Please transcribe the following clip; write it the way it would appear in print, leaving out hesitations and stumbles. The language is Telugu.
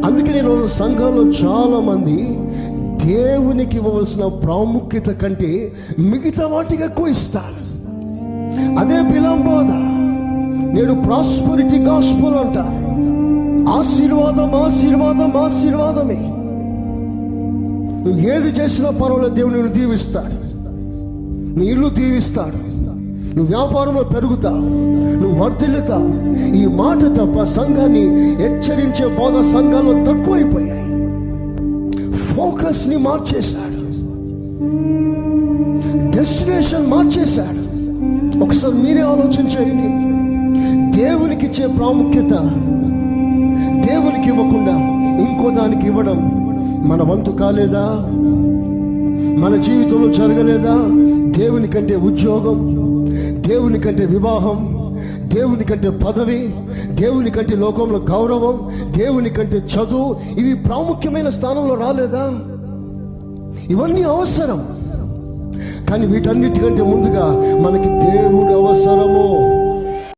అందుకే నేను సంఘంలో చాలా మంది దేవునికి ఇవ్వవలసిన ప్రాముఖ్యత కంటే మిగతా వాటికి ఎక్కువ ఇస్తారు. అదే బిలంబోధ. నేడు ప్రాస్పరిటీ గాస్పెల్ అంటారు. ఆశీర్వాదం, ఆశీర్వాదం, ఆశీర్వాదమే. నువ్వు ఏది చేసినా పర్వాలేదు, దేవుడు నిన్ను దీవిస్తాడు, నీ ఇల్లు దీవిస్తాడు, నువ్వు వ్యాపారంలో పెరుగుతావు, నువ్వు వర్ధిల్లుతావు. ఈ మాట తప్ప సంఘాన్ని హెచ్చరించే బోధ సంఘాల్లో తక్కువైపోయాయి. ఫోకస్ ని మార్చేశాడు, డెస్టినేషన్ మార్చేశాడు. ఒకసారి మీరే ఆలోచించండి. దేవునికి ఇచ్చే ప్రాముఖ్యత దేవునికి ఇవ్వకుండా ఇంకో దానికి ఇవ్వడం మన వంతు కాలేదా? మన జీవితంలో జరగలేదా? దేవుని కంటే ఉద్యోగం, దేవుని కంటే వివాహం, దేవుని కంటే పదవి, దేవుని కంటే లోకంలో గౌరవం, దేవుని కంటే చదువు, ఇవి ప్రాముఖ్యమైన స్థానంలో రాలేదా? ఇవన్నీ అవసరం. కానీ వీటన్నిటికంటే ముందుగా మనకి